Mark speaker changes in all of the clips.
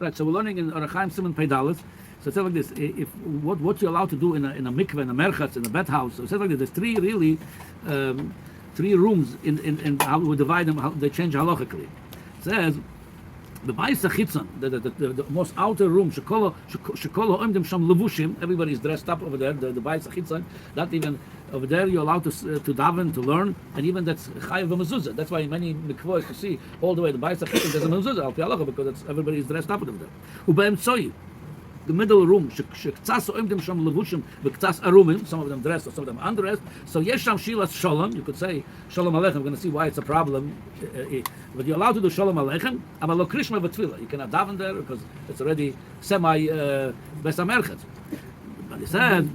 Speaker 1: Right. So we're learning in Aleychem Simon Peidalis. So it says like this: if what you're allowed to do in a mikveh, in a merchatz, in a bathhouse. So it says like this: there's three rooms in how we divide them. How they change halachically. It says the ba'is hachitzon, the most outer room. Shekolo oimdim sham levushim. Everybody's dressed up over there. The ba'is hachitzon. Not even over there you're allowed to daven, to learn, and even that's chayav mezuzah. That's why in many mikvahs you see all the way the ba'is hachitzon there's a mezuzah al pi halacha because everybody's dressed up over there. Ubeim tzoyi. The middle room, some of them dressed, or some of them undressed. So yesham shilas sholom. You could say shalom aleychem. We're going to see why it's a problem. But you're allowed to do shalom aleychem. Amalo krishma v'tfila. You cannot daven there because it's already semi besamerchet. But he said,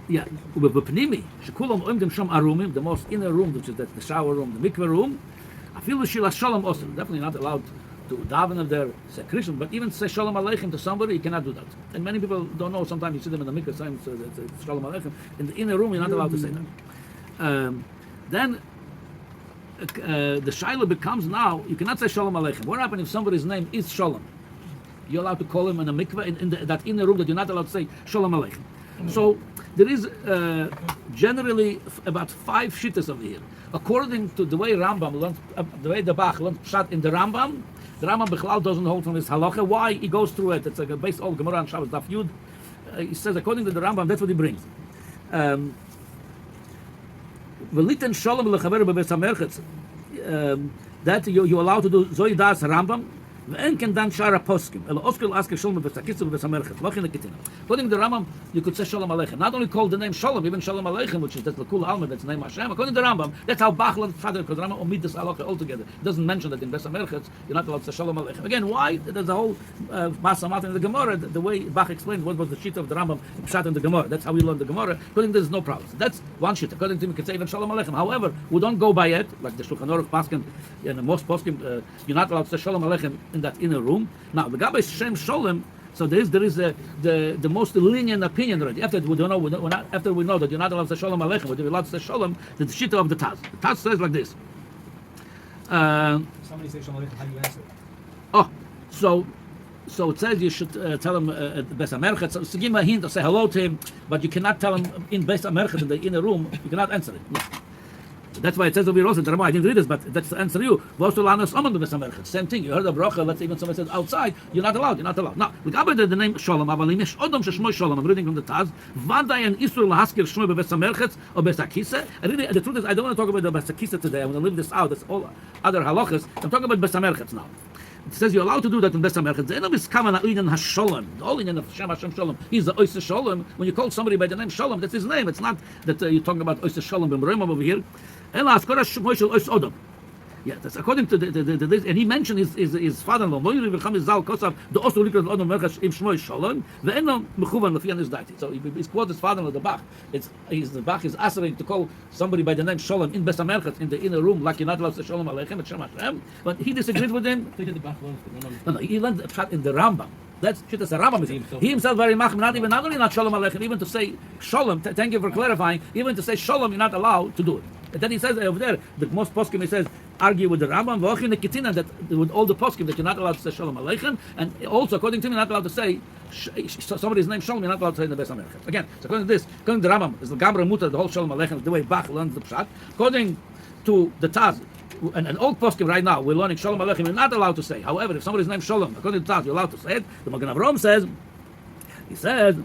Speaker 1: yeah, ubepnimi shekulam oimdim sham arumim, the most inner room, which is the shower room, the mikveh room. Afilu shilas shalom also definitely not allowed to daven there, say Krishna, but even say Shalom Aleichem to somebody, you cannot do that. And many people don't know, sometimes you see them in the mikveh saying Shalom Aleichem. In the inner room, you're not allowed to say that. Then the Shiloh becomes now, you cannot say Shalom Aleichem. What happens if somebody's name is Shalom? You're allowed to call him in a mikveh, in that inner room that you're not allowed to say Shalom Aleichem. So there is generally about 5 shittas over here. According to the way Rambam learned, the way the Bach learned Pshat in the Rambam Bichlal doesn't hold from his halacha. Why? He goes through it. It's like a base old Gemara on Shabbos Daf Yud. He says according to the Rambam, that's what he brings. V'liten shalom lechaver bebeis hamerchetz. That you're allowed to do Zoy Das Rambam. V'en ken dan shara poskim. Elo oskel aske shalom bebeis hakitz bebeis hamerchetz. Lochin lekitina. According to the Rambam, you could say Shalom Aleichem. Not only call the name Shalom, even Shalom Aleichem, which is that's the Kul Alma, that's the name Hashem. According to the Rambam, that's how Bach learned Pshat, because the Rambam omit this halacha altogether. It doesn't mention that in Beis HaMerchetz you're not allowed to say Shalom Aleichem. Again, why? There's a whole Masamat in the Gemara. The way Bach explained what was the shit of the Rambam Pshat in the Gemara. That's how we learn the Gemara. According to this, no problem. So that's one shit. According to him, you can say even Shalom Aleichem. However, we don't go by it, like the Shulchan Aruch Paskin and most Paskin. You're not allowed to say Shalom Aleichem in that inner room. Now, the Gabbai Shem Sholem. So there is the most lenient opinion already. After we don't know, after we know that you're not allowed to say Shalom Aleichem, but you're allowed to say Shalom, the shita of the Taz. The Taz says like this.
Speaker 2: Somebody say Shalom Aleichem, how do you answer?
Speaker 1: So it says you should tell him Beis HaMerchetz. So give him a hint or say hello to him, but you cannot tell him in Beis HaMerchetz in the inner room. You cannot answer it. No. That's why it says over here also, I didn't read this, but that's the answer to you. Same thing. You heard a bracha, let's say even somebody says outside, you're not allowed. Now, we got the name Sholom, I'm reading from the Taz. The truth is, I don't want to talk about the Beis HaKisa today. I'm going to leave this out. That's all other halachas. I'm talking about Beis HaMerchetz now. It says you're allowed to do that in Beis HaMerchetz. The whole inyan of Hashem Sholom. He's the Oyster Sholom. When you call somebody by the name Sholom, that's his name. It's not that you're talking about Oyster Sholom b'Moremam over here. Yeah, that's according to this, and he mentioned his father-in-law. So he's quoted his father-in-law, the Bach. The Bach is asking to call somebody by the name Sholom in Beis HaMerchetz in the inner room, like you're not allowed to say Shalom Aleichem, it's Shem Hashem. But he disagreed with him. No, he learned Pshat in the Rambam. That's shit. That's a Rambam. He himself very machmir. Not only not Shalom Aleichem, even to say Shalom. Thank you for clarifying. Even to say Shalom, you're not allowed to do it. And then he says over there, the most poskim, he says, argue with the Rambam, that with all the poskim that you're not allowed to say Shalom Aleichem, and also according to him, you're not allowed to say somebody's name Shalom. You're not allowed to say in the Beis HaMerchetz. Again, so according to this, according to the Rambam, is the Gamra Mutter, the whole Shalom Aleichem, the way Bach learns the Pshat. According to the Taz, and an old poskim right now, we're learning Shalom Aleichem. You're not allowed to say. However, if somebody's name Shalom, according to Taz, you're allowed to say it. The Magen Avraham says, he says,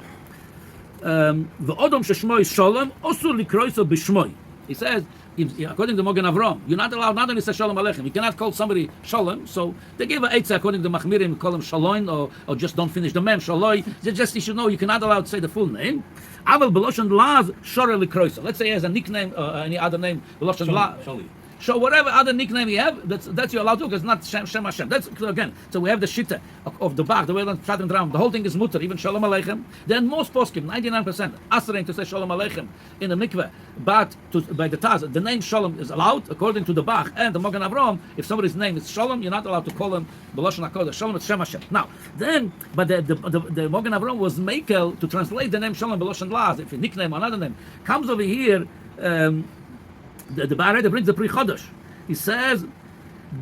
Speaker 1: "V'odom sheshmoi Shalom osur likroiso b'shmoi." He says, according to Magen Avraham, you're not allowed not only to say Shalom Aleichem, you cannot call somebody Shalom. So they gave an eitzah according to Machmirim, call him Shalom, or just don't finish the mem Shaloi. Just you should know you cannot allow to say the full name. Aval b'loshen laz shoreh likroiso. Let's say he has a nickname or any other name, b'loshen laz. So whatever other nickname you have, that's you're allowed to, because it's not Shem Hashem. That's again. So we have the shita of the Bach, the way of Pshat and Ram. The whole thing is mutter, even Shalom Aleichem. Then most poskim, 99%, asering to say Shalom Aleichem in the mikveh, but by the Taz, the name Shalom is allowed according to the Bach and the Magen Avraham. If somebody's name is Shalom, you're not allowed to call him B'loshen HaKodesh. Shalom is Shem Hashem. Now, then, but the Magen Avraham was makel to translate the name Shalom B'loshen Laz. If a nickname or another name comes over here. The Ba'areda brings the Pri Chodesh. He says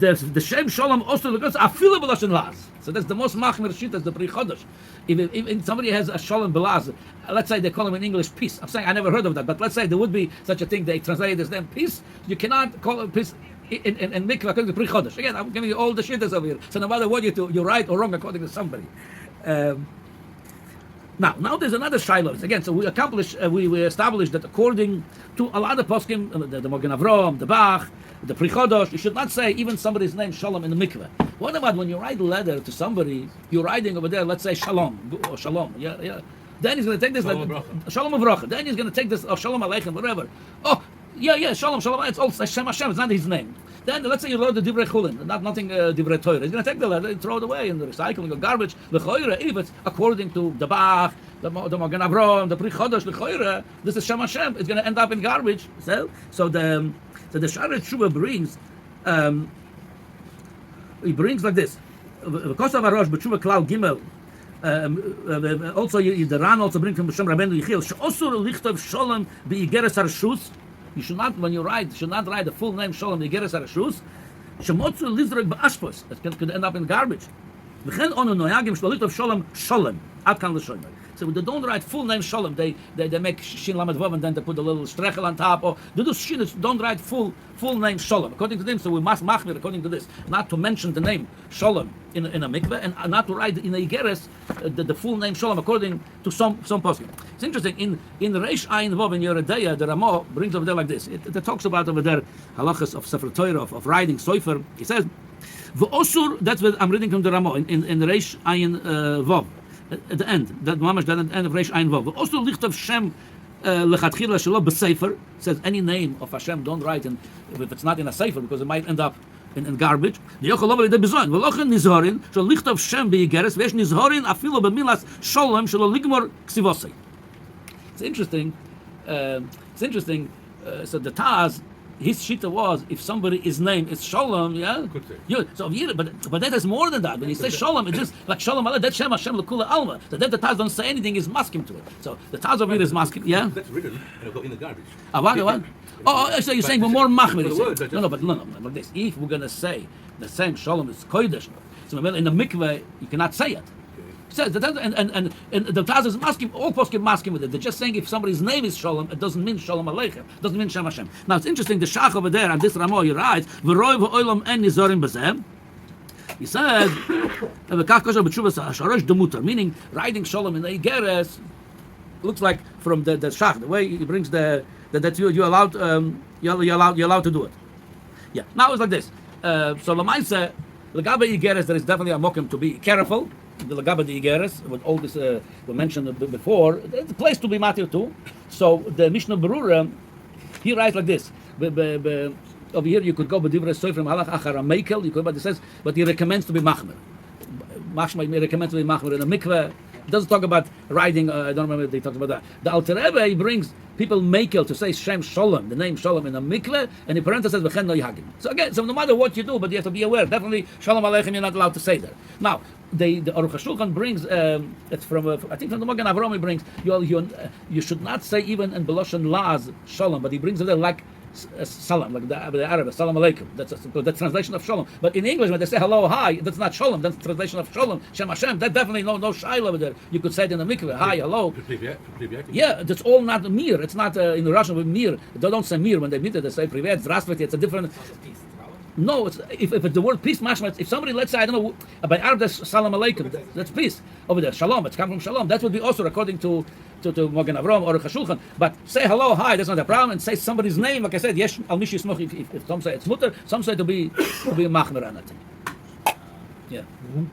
Speaker 1: the Shem Shalom also goes afilu b'loshen laz. So that's the most machmir shit, that's the Pri Chodesh. If somebody has a Sholom Belaz, let's say they call him in English peace. I'm saying I never heard of that, but let's say there would be such a thing, they translate his name peace. You cannot call it peace in Mikvah according to Pri Chodesh. Again, I'm giving you all the shittas over here. So no matter what you do, you're right or wrong according to somebody. Now there's another shiloh. Again, so we established that according to a lot of poskim, the Magen Avraham, the Bach, the Pri Chodesh, you should not say even somebody's name Shalom in the mikveh. What about when you write a letter to somebody, you're writing over there, let's say Shalom or Shalom, yeah. Then he's going to take this Shalom Avracha. Then he's going to take this Shalom Aleichem, whatever. Oh, yeah, Shalom. It's all Hashem. It's not his name. Then let's say you wrote the Divrei Chulin, nothing Divrei Torah. He's going to take the letter and throw it away in the recycling or garbage. L'choira, if it's according to the Bach, the Magen Avraham, the Pri Chodesh, l'choira, this is Shem Hashem. It's going to end up in garbage. So the Sharet Shuvah brings, he brings like this. V'kosav Arosh b'Tshuvah Klal Gimel. Also, the Ran also brings from Shem Rabbeinu Yechiel. She'osur lichtov Sholom b'igeres harshus. You should not, when you write, the full name Sholom b'igeres harshus. Shemotzu lizrok b'ashpos. It could end up in garbage. V'chen onu noyagim shlo lichtov Sholom Sholem. Ad kan l'shomer. So they don't write full name Sholom. They make Shin Lamed Vav and then they put a little strechel on top. Or they do Shin. Don't write full name Sholom. According to them, so we must machmir according to this, not to mention the name Sholom in a mikveh and not to write in a igeres the full name Sholom according to some poskim. It's interesting in Reish Ayin Vav in Yeredeya, the Ramah brings over there like this. It talks about over there halachas of Sefer Torah of writing Sofer. He says v'osur. That's what I'm reading from the Ramah in Reish Ayin Vav. At the end, that mamash, that at the end of Reish Ayin Vav. Also, lichtov Shem lechatchila shelo b'sefer says any name of Hashem don't write in if it's not in a sefer because it might end up in garbage. The yochel lo b'lidei bizon. V'lochen nizhorin shelo lichtov Shem b'igeres v'esh nizhorin afilo b'milas sholem shelo ligmor ksivosei. It's interesting. So the Taz, his shita was if somebody's name is Sholom, so but that is more than that. When he says Sholom, it's just like Sholom Allah, that's Shem Hashem L'Kula Alma. So that the Taz don't say anything is masking to it. So the Taz over here is masking,
Speaker 2: That's written and it'll go in the garbage.
Speaker 1: What? Oh, so you're saying we're more machmir. No, like this. If we're going to say the same Sholom is Kodesh, so in the mikveh you cannot say it. Says and the Taz is masking, all poskim masking with it. They're just saying if somebody's name is Sholom, it doesn't mean Sholom Aleichem, doesn't mean Shem Hashem. Now it's interesting, the Shach over there, and this Ramah, he writes, V'roi v'olam en nizorim b'zeh. He says, meaning writing Sholom in the Igeres looks like from the Shach, the way he brings that you're allowed to do it. Yeah. Now it's like this. So Lamaisa, L'gabe Igeres, there is definitely a mokum to be careful. The Lagaba the Igeres, with all this we mentioned before, it's a place to be matir too. So the Mishnah Berurah, he writes like this. Over here you could go b'divrei sofer malach achar amekel. You could, but it says, but he recommends to be machmer. Machmer recommends to be machmer in a mikveh. It doesn't talk about writing. I don't remember if they talked about that. The Alter Rebbe, he brings people makel to say Shem Sholom, the name Sholom in a mikveh, and in parentheses v'chen no yihagim. So again, so no matter what you do, but you have to be aware. Definitely Shalom Aleichem, you're not allowed to say that. Now the Aruch HaShulchan brings it's from I think from the Magen Avraham he brings you should not say even in Beloshen Laz Shalom, but he brings it there like Salam, like the Arab, Salam Alaikum. That's the translation of Shalom. But in English, when they say hello, hi, that's not Shalom. That's the translation of Shalom, Shem Hashem. That definitely no shaila over there. You could say it in the mikveh, hi, hello. Yeah, that's all not mir. It's not in Russian with mir. They don't say mir when they meet it. They say privet, zdravstvuyte. It's a different. No, it's, if it's the word peace, mashma, if somebody, let's say, I don't know, by Arab, that's salam alaikum, that's peace. Over there, shalom, it's come from shalom. That would be also according to Magen Avraham or Chashulchan. But say hello, hi, that's not a problem, and say somebody's name, like I said, yesh al mishi if some say it's mutter, some say to be machmer on it. Yeah. Mm-hmm.